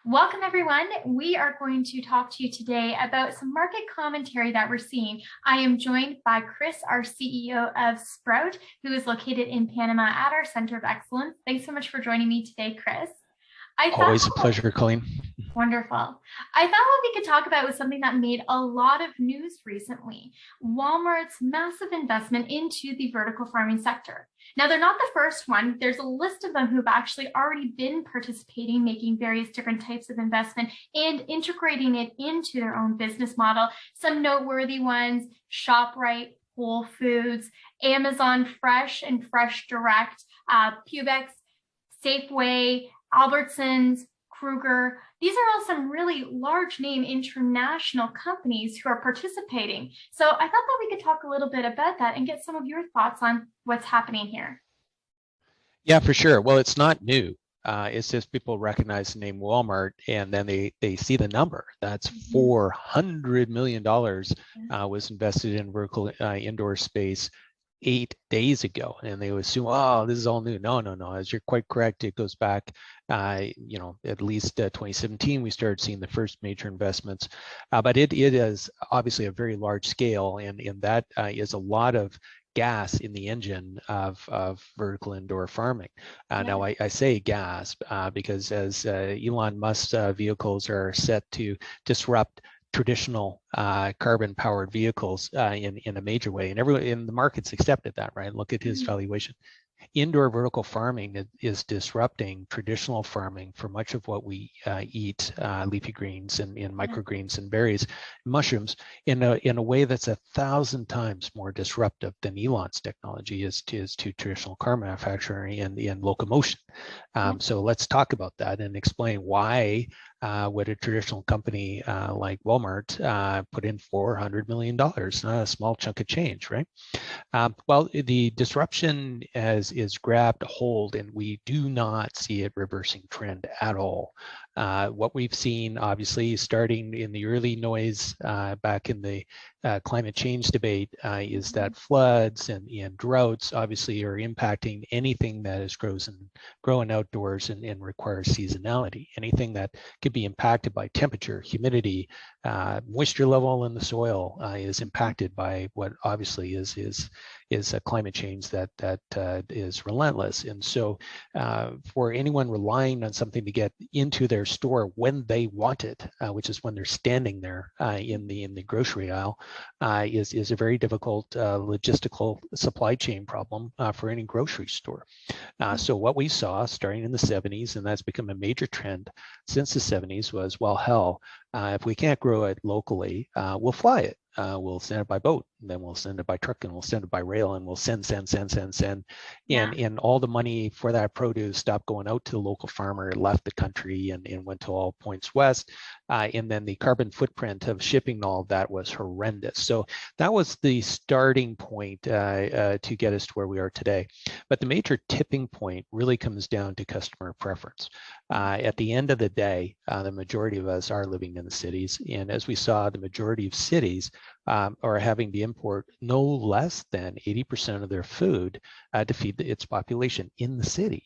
Welcome, everyone. We are going to talk to you today about some market commentary that we're seeing. I am joined by Chris, our CEO of Sprout, who is located in Panama at our Center of Excellence. Thanks so much for joining me today, Chris. Always a pleasure, Colleen. Wonderful. I thought what we could talk about was something that made a lot of news recently, Walmart's massive investment into the vertical farming sector. Now, they're not the first one. There's a list of them who've actually already been participating, making various different types of investment and integrating it into their own business model. Some noteworthy ones, ShopRite, Whole Foods, Amazon Fresh and Fresh Direct, Pubex, Safeway, Albertsons, Kruger. These are all some really large name international companies who are participating. So I thought that we could talk a little bit about that and get some of your thoughts on what's happening here. Yeah, for sure. Well, it's not new. It's just people recognize the name Walmart and then they see the number. That's $400 million was invested in vertical indoor space 8 days ago, and they assume, oh, this is all new. No. As you're quite correct, it goes back, at least 2017, we started seeing the first major investments. But it is obviously a very large scale, and that is a lot of gas in the engine of vertical indoor farming. Now, I say gas because as Elon Musk's vehicles are set to disrupt traditional carbon-powered vehicles in a major way, and everyone in the market's accepted that, right? Look at his valuation. Indoor vertical farming is disrupting traditional farming for much of what we eat, leafy greens and microgreens and berries, mushrooms, in a way that's 1,000 times more disruptive than Elon's technology is to traditional car manufacturing and locomotion. So let's talk about that and explain why would a traditional company like Walmart put in $400 million, not a small chunk of change, right? Well, the disruption is grabbed hold, and we do not see it reversing trend at all. What we've seen, obviously, starting in the early noise back in the climate change debate, is that floods and droughts obviously are impacting anything that is growing outdoors and requires seasonality. Anything that could be impacted by temperature, humidity, moisture level in the soil is impacted by what obviously is a climate change that is relentless. And so for anyone relying on something to get into their store when they want it, which is when they're standing there in the grocery aisle, is a very difficult logistical supply chain problem for any grocery store. So what we saw starting in the 70s, and that's become a major trend since the 70s, was, well, hell, if we can't grow it locally, we'll fly it. We'll send it by boat, and then we'll send it by truck, and we'll send it by rail, and we'll send. And all the money for that produce stopped going out to the local farmer, left the country, and went to all points west. And then the carbon footprint of shipping all of that was horrendous. So that was the starting point to get us to where we are today. But the major tipping point really comes down to customer preference. At the end of the day, the majority of us are living in the cities, and as we saw, the majority of cities are having to import no less than 80% of their food to feed its population in the city,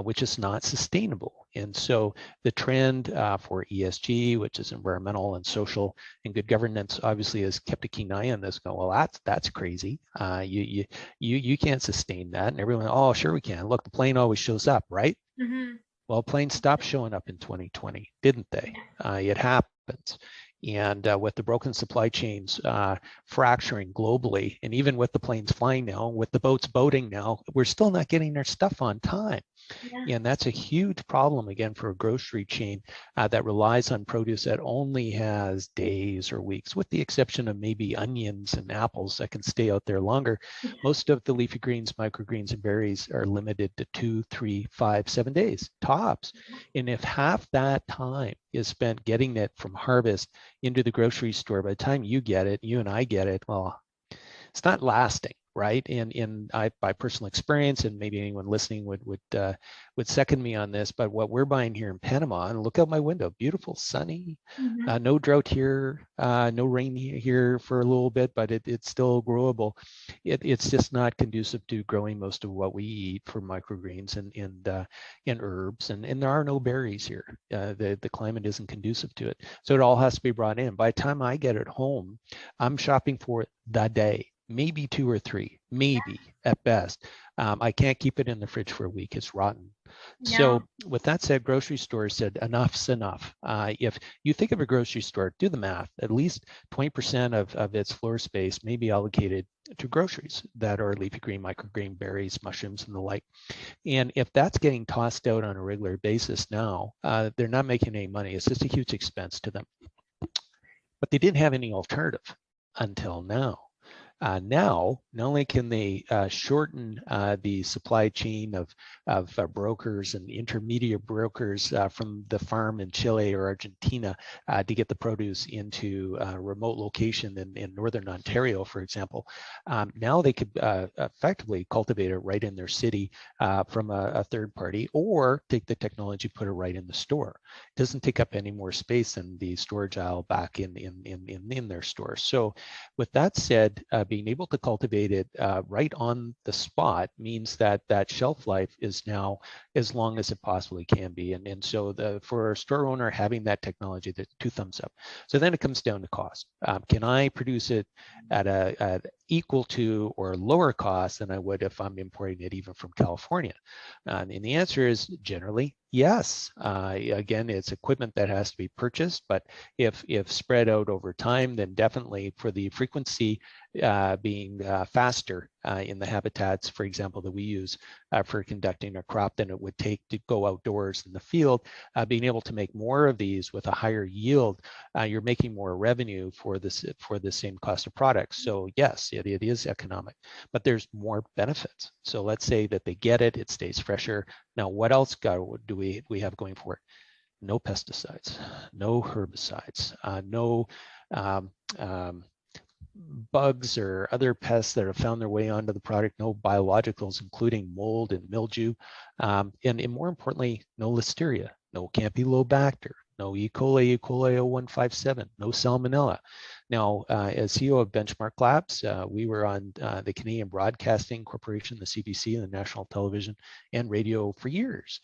which is not sustainable. And so the trend for ESG, which is environmental and social and good governance, obviously has kept a keen eye on this. Go, well, that's crazy. You can't sustain that. And everyone, oh, sure we can. Look, the plane always shows up, right? Well, planes stopped showing up in 2020, didn't they? It happens. And with the broken supply chains fracturing globally, and even with the planes flying now, with the boats boating now, we're still not getting our stuff on time. And that's a huge problem, again, for a grocery chain that relies on produce that only has days or weeks, with the exception of maybe onions and apples that can stay out there longer. Most of the leafy greens, microgreens, and berries are limited to 2, 3, 5, 7 days tops. And if half that time is spent getting it from harvest into the grocery store, by the time you get it, you and I get it, well, it's not lasting. right? And I, by personal experience, and maybe anyone listening would second me on this, but what we're buying here in Panama, and look out my window, beautiful, sunny, Mm-hmm. no drought here, no rain here for a little bit, but it's still growable. It's just not conducive to growing most of what we eat for microgreens and herbs, and there are no berries here. The climate isn't conducive to it, so it all has to be brought in. By the time I get it home, I'm shopping for it the day, maybe 2 or 3, maybe at best. I can't keep it in the fridge for a week. It's rotten. Yeah. So with that said, grocery stores said enough's enough. If you think of a grocery store, do the math, at least 20% of its floor space may be allocated to groceries that are leafy green, microgreen, berries, mushrooms, and the like. And if that's getting tossed out on a regular basis now, they're not making any money. It's just a huge expense to them. But they didn't have any alternative until now. Now, not only can they shorten the supply chain of brokers and intermediate brokers from the farm in Chile or Argentina to get the produce into a remote location in northern Ontario, for example, now they could effectively cultivate it right in their city from a third party, or take the technology, put it right in the store. It doesn't take up any more space than the storage aisle back in their store. So with that said, being able to cultivate it right on the spot means that that shelf life is now as long as it possibly can be. And so for a store owner having that technology, the 2 thumbs up. So then it comes down to cost. Can I produce it at equal to or lower cost than I would if I'm importing it even from California? And the answer is generally yes. Again, it's equipment that has to be purchased, but if spread out over time, then definitely for the frequency being faster in the habitats, for example, that we use for conducting a crop than it would take to go outdoors in the field, being able to make more of these with a higher yield, you're making more revenue for the same cost of products. So yes, it is economic, but there's more benefits. So let's say that they get it, it stays fresher. Now, what else do we have going for it? No pesticides, no herbicides, no um, um, bugs or other pests that have found their way onto the product, no biologicals, including mold and mildew, and more importantly, no listeria, no Campylobacter, no E. coli, E. coli 0157, no salmonella. Now, as CEO of Benchmark Labs, we were on the Canadian Broadcasting Corporation, the CBC, and the National Television and Radio for years,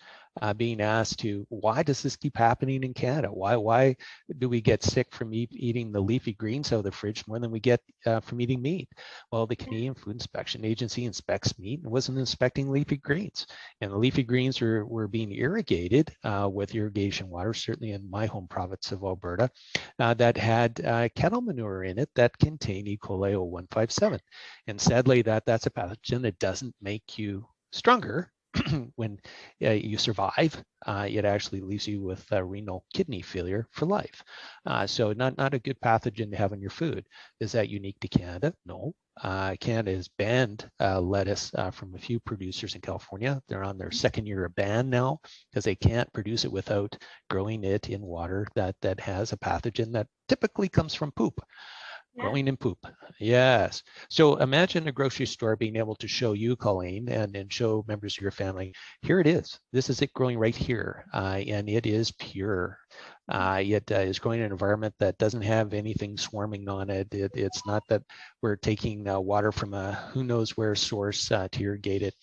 being asked to, why does this keep happening in Canada? Why do we get sick from eating the leafy greens out of the fridge more than we get from eating meat? Well, the Canadian Food Inspection Agency inspects meat and wasn't inspecting leafy greens. And the leafy greens were being irrigated with irrigation water, certainly in my home province of Alberta, that had cattle manure in it that contained E. coli 0157. And sadly, that's a pathogen that doesn't make you stronger. When you survive, it actually leaves you with renal kidney failure for life. So not a good pathogen to have in your food. Is that unique to Canada? No. Canada has banned lettuce from a few producers in California. They're on their second year of ban now because they can't produce it without growing it in water that has a pathogen that typically comes from poop. Growing in poop. Yes. So imagine a grocery store being able to show you, Colleen, and show members of your family, here it is. This is it growing right here. And it is pure. It is growing in an environment that doesn't have anything swarming on it. It's not that we're taking water from a who knows where source to irrigate it.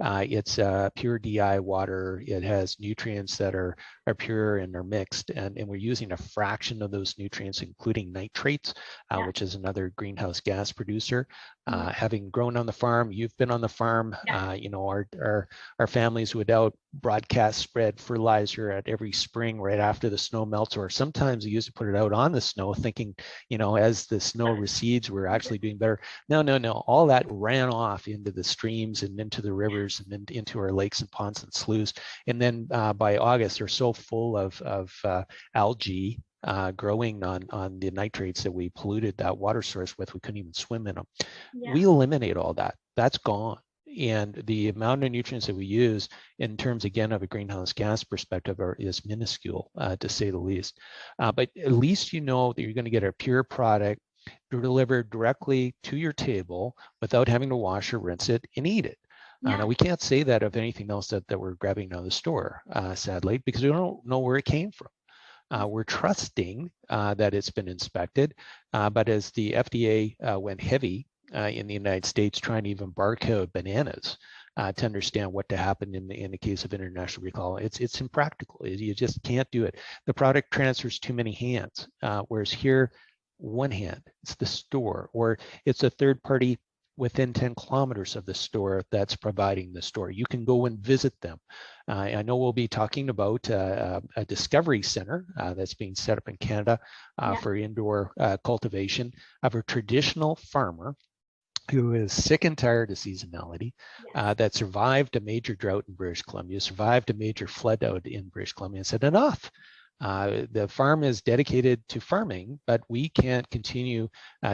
It's pure DI water. It has nutrients that are pure and are mixed. And we're using a fraction of those nutrients, including nitrates, which is another greenhouse gas producer. Having grown on the farm, you've been on the farm, you know, our families would out broadcast spread fertilizer at every spring right after the snow melts, or sometimes we used to put it out on the snow thinking, you know, as the snow recedes, we're actually doing better. No. All that ran off into the streams and into the rivers and into our lakes and ponds and sloughs. And then by August, they're so full of algae growing on the nitrates that we polluted that water source with, we couldn't even swim in them. We eliminate all that. That's gone. And the amount of nutrients that we use in terms, again, of a greenhouse gas perspective is minuscule, to say the least. But at least you know that you're going to get a pure product delivered directly to your table without having to wash or rinse it and eat it. Yeah. Now, we can't say that of anything else that we're grabbing out of the store, sadly, because we don't know where it came from. We're trusting that it's been inspected, but as the FDA went heavy in the United States trying to even barcode bananas to understand what to happen in the case of international recall, it's impractical. You just can't do it. The product transfers too many hands, whereas here, one hand, it's the store, or it's a third party within 10 kilometers of the store that's providing the store. You can go and visit them. I know we'll be talking about a discovery center that's being set up in Canada for indoor cultivation of a traditional farmer who is sick and tired of seasonality, that survived a major drought in British Columbia, survived a major flood out in British Columbia, and said, enough. The farm is dedicated to farming, but we can't continue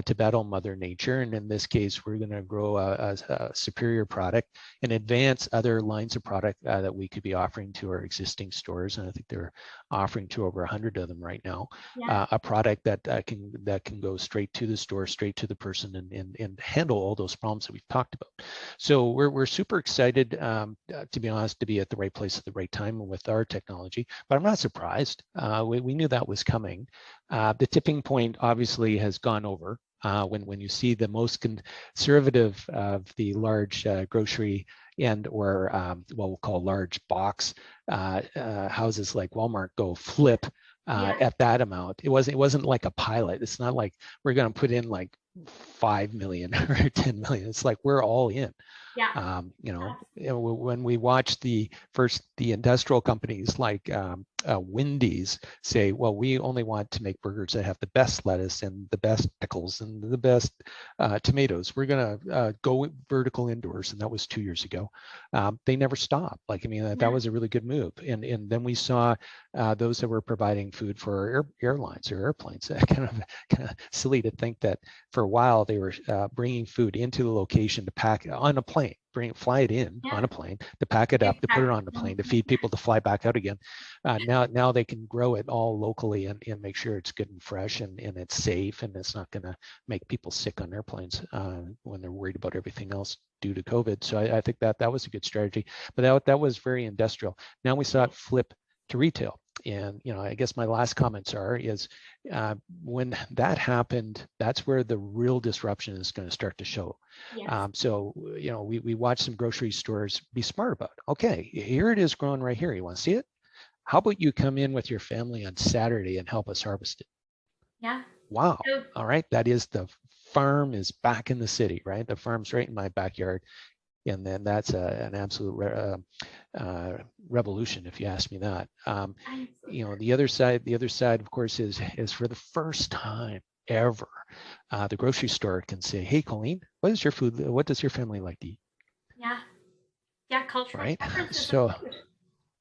to battle Mother Nature. And in this case, we're going to grow a superior product and advance other lines of product that we could be offering to our existing stores. And I think they're offering to over 100 of them right now. A product that can go straight to the store, straight to the person, and handle all those problems that we've talked about. So we're super excited, to be honest, to be at the right place at the right time with our technology. But I'm not surprised. We knew that was coming. The tipping point obviously has gone over when you see the most conservative of the large grocery and or what we'll call large box houses like Walmart go flip at that amount. It wasn't like a pilot. It's not like we're going to put in like 5 million or 10 million. It's like we're all in. When we watch the industrial companies like Wendy's say, well, we only want to make burgers that have the best lettuce and the best pickles and the best tomatoes. We're going to go vertical indoors. And that was 2 years ago. They never stopped. That was a really good move. And then we saw those that were providing food for airlines or airplanes. kind of silly to think that for a while they were bringing food into the location to pack on a plane, fly it in on a plane, to pack it up, to put it on the plane, to feed people, to fly back out again. Now they can grow it all locally and make sure it's good and fresh and it's safe and it's not going to make people sick on airplanes when they're worried about everything else due to COVID. So I think that was a good strategy, but that was very industrial. Now we saw it flip to retail. And, I guess my last comments is when that happened, that's where the real disruption is going to start to show. So, we watch some grocery stores be smart about it. Okay, here it is growing right here. You want to see it? How about you come in with your family on Saturday and help us harvest it? Yeah. Wow. All right. That is, the farm is back in the city, right? The farm's right in my backyard. And then that's an absolute revolution, if you ask me that. The other side, of course, is for the first time ever, the grocery store can say, "Hey, Colleen, what is your food? What does your family like to eat?" Yeah, cultural preferences. So,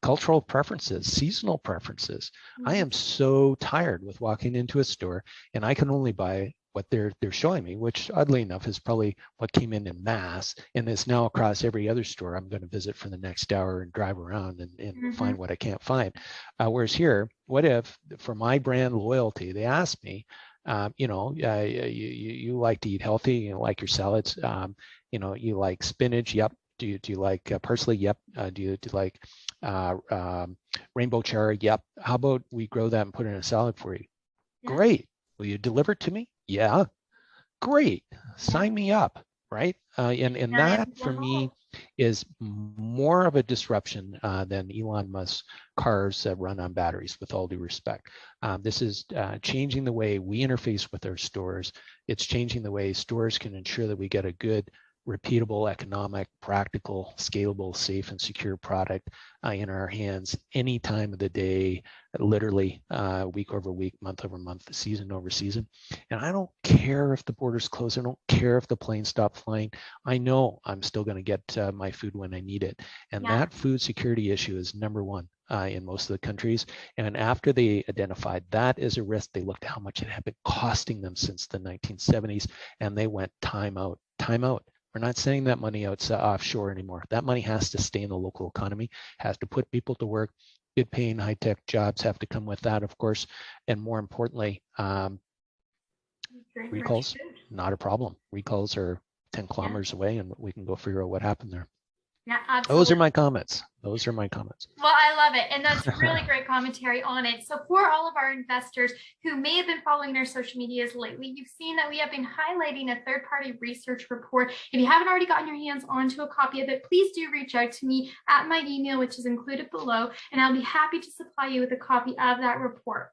cultural preferences, seasonal preferences. I am so tired with walking into a store and I can only buy what they're showing me, which oddly enough is probably what came in mass and is now across every other store I'm going to visit for the next hour and drive around and find what I can't find. Whereas here, what if for my brand loyalty, they ask me, you like to eat healthy, you like your salads, you like spinach, yep. Do you like parsley? Yep. Do you like rainbow chard? Yep. How about we grow that and put it in a salad for you? Great. Will you deliver it to me? Yeah. Great. Sign me up. Right. And that for me is more of a disruption than Elon Musk's cars that run on batteries, with all due respect. This is changing the way we interface with our stores. It's changing the way stores can ensure that we get a good, repeatable, economic, practical, scalable, safe, and secure product in our hands any time of the day, literally week over week, month over month, season over season. And I don't care if the borders close. I don't care if the planes stop flying. I know I'm still going to get my food when I need it. And that food security issue is number one in most of the countries. And after they identified that as a risk, they looked at how much it had been costing them since the 1970s, and they went time out, time out. We're not sending that money out offshore anymore. That money has to stay in the local economy, has to put people to work. Good paying high-tech jobs have to come with that, of course. And more importantly, Drink rich recalls, food. not a problem. Recalls are 10 kilometers away and we can go figure out what happened there. Yeah, Those absolutely. are my comments. Those are my comments. Well, I love it. And that's really great commentary on it. So for all of our investors who may have been following their social medias lately, you've seen that we have been highlighting a third-party research report. If you haven't already gotten your hands onto a copy of it, please do reach out to me at my email, which is included below, and I'll be happy to supply you with a copy of that report.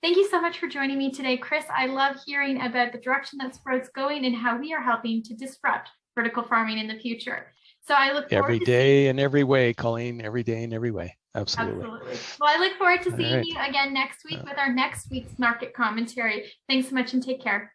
Thank you so much for joining me today, Chris. I love hearing about the direction that Sprout's going and how we are helping to disrupt vertical farming in the future. So I look forward Every to day in every way, Colleen, every day in every way. Absolutely. Absolutely. Well, I look forward to seeing right. you again next week with our next week's market commentary. Thanks so much and take care.